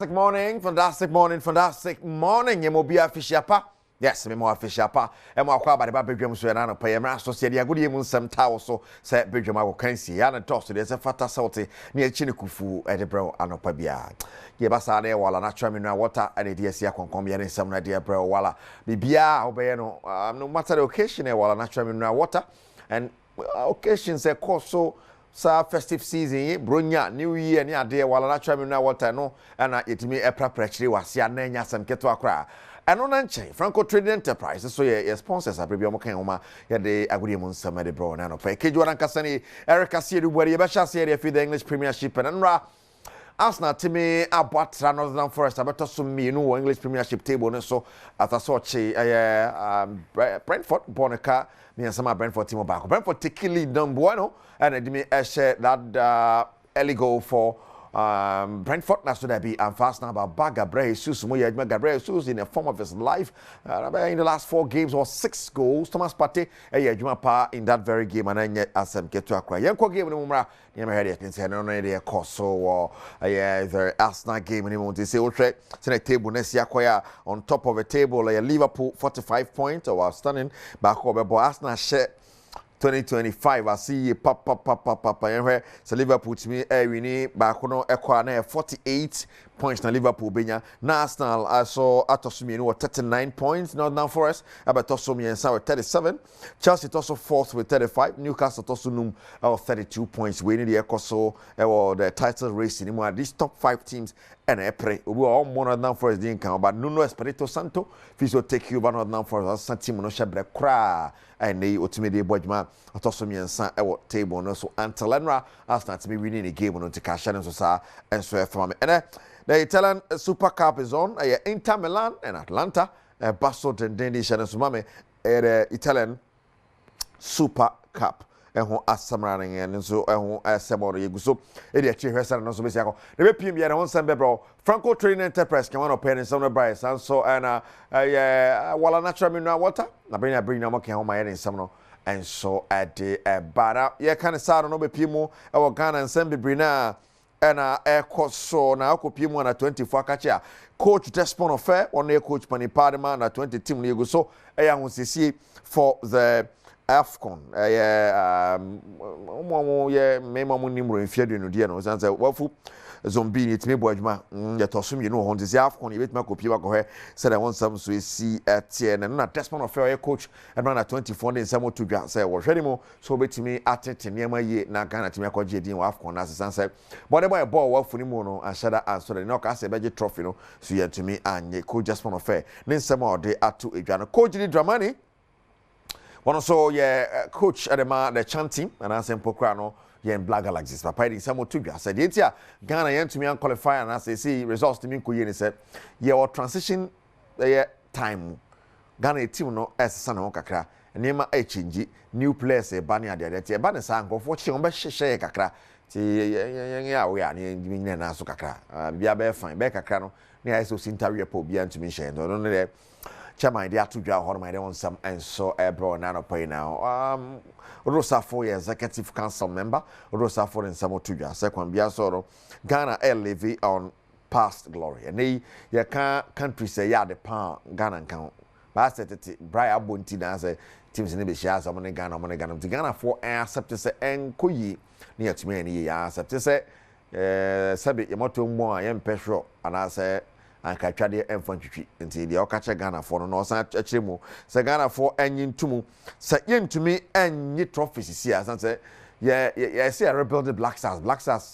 Fantastic morning. You be official pa. Yes, me more official pa. E mo akwa ba de ba bedwam so na no pa ye mra so se de agodi mu nsem tawo so se bedwam akwa kansi ya na toss de se fata salty na echi ne kufu e de bro anopa bia. Ye ba sa na wala natural mineral water and de sia konkom ye ne nsem na de bro wala. Bibia obeye no no matter the occasion e wala natural mineral water and occasions e course so sa festive season bronya new year ni ade wala natural mineral water no na yetimi epra chire wase ananya sam keto akra eno na nche Franco Trading Enterprise so ye sponsors abrebi omo kan homa ye de agudi mu nsam de bro na no pa keju ran kasani Erica Siedu bari ye be sha se fi the English Premiership and nra Arsenal timi abwatra Northern Forest abeto so mi no English Premiership table no so after so chi Brentford Boneka me sama Brentford team back Brentford take lead number 1 and edimi share that early goal for Brentford na so that be and fast now about Gabriel Jesus mo yedma Gabriel Jesus in the form of his life in the last 4 games or 6 goals Thomas Partey yedma pa in that very game and asem ketu akra yenko game no mra ne me head it say no dey course so the Arsenal game ni mo say ultra say table na sia kwaya on top of the table Liverpool 45 points or outstanding back over Arsenal share 2025 I see papa so Liverpool to me wini back no ekwa na 48 points na Liverpool benya na Arsenal I saw atosumi no 39 points Northern Forest abatosumi and with 37 Chelsea also fourth with 35 Newcastle also num 32 points we need the ekoso the title race in one these top 5 teams and epre we all Northern Forest din kan but Nuno Espirito Santo fiso take you Northern Forest san team no shebre kra and they ultimately bodjuma atosumi and san table no so until Lenra Arsenal to be winning the game no to cash and so sa and so from and the Italian Super Cup is on. Inter Milan and Atlanta. Basso Tendendi Shannon Sumame. Italian Super Cup. Eho asamraning and so eho asemoro yeguso. Edi achi hwesa no so besiako. The BPM ya won sembe bro. Franco Trading Enterprise can one open in some price and so and wala natural mineral water. Na bring na mo kan ho ma ye some no. And so at the bara ye kind of sad no BPM mo e Ghana and sembe brina and so na akopiem na 24 kacha coach Desmond Ofe on the coach Pani Padma na 20 team lego so ehunsesie for the AFCON memo nimro mfiadu no die no sanse wafu zombie ni timi boadwuma ya tosum no ho ndisi AFCON yebetuma kopie wakohe said I want some so see atie na Desmond Ofe coach and na 24 den samo tudwa say wo hwede mo so betimi atete niam aye na Ghana timi akoje din wa AFCON na sanse but the boy ball wafu ni mo no ashada answer no ka say beje trophy no so yetumi anye coach Desmond Ofe ne nsema ode atu edwa no coach ni Dramani one also coach Adema the chanting and ansem pokra no in Black Galaxies papa di samo tudwa said yetia Ghana yentumi an qualify and say see results to me ko ye ni say your transition time Ghana team no esesa na kakra nema change new players e bani ade tie ba ne sa nkofo chi on be hyehyɛ kakra ti ya we ani nyina na so kakra bia be fine be kakra no ne aso interview po bia ntumi hye no no chairman dey atudwa ho my dey on some and so bro na no pay now Rosa for executive council member Rosa for in some tudwa second bia so Ghana live on past glory and they country say ya the pan Ghana kan ba setete Brian Abonti na say teams in be share some Ghana for accept say enkoyi na yatumi ni ya accept say sabi yemoto mo a yempehro ana say anka twade emfantwitwi nti de okache Ghana for no san akire mu se Ghana for anyintumu se yentumi anyi trophies si asan se ye say rebuild the Black Stars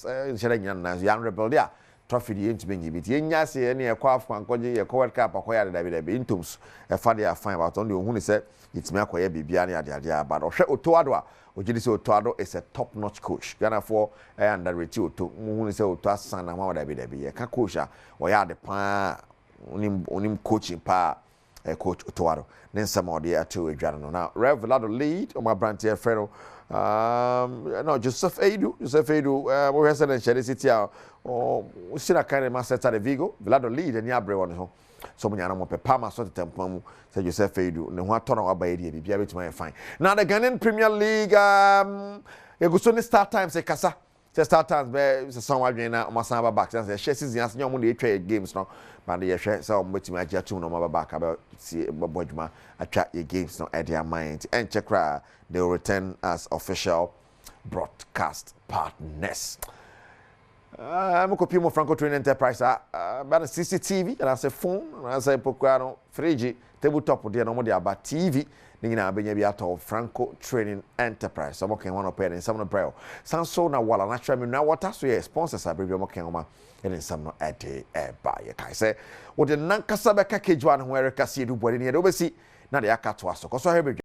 share nyan na ya rebuild ya trophy the yentumi nyi bit yenya se ne ekwa afan koje ye World Cup akoya de David intums e fa de afan about on the ohunu se yetimi akoya bibia ne ade but ohwe otoado a ojidi se otoado is a top notch coach Ghana for underrated oto ohunu se oto asan na ma David ye ka coach a oya de pa onim coaching pa coach otoado ne nsema ode ato edware no now Rev Lado lead o ma brand here freno no Joseph Edu we have said in Chelsea city o sina kind master de Vigo Vlado lead and ya brew on ho so many animal pepama so tempam say Joseph Edu ne ho atona wa ba edi bia betima fine now the Ghanaian Premier League eguso ni start time say kasa start times be some wadwen na o san ba back say share season as nyom na etwa games no but ye hwɛ say o betimi agya tum no ba back about see bodwuma atwa ye games no at their mind and check they will return as official broadcast partners. I'm a copy of Franco Training Enterprise. About a CCTV, and I say phone, and I say Pocano, fridge, tabletop, dear no about TV. Nina Benyabi out of Franco Training Enterprise. Some okay, one of and some of the prayer. Sounds so now while I'm not sure now what else we sponsors I bring you more and in some at a buy. I say, what the Nankasabeka Kajuan where Cassie do what in the oversea. Now the Akatwaso.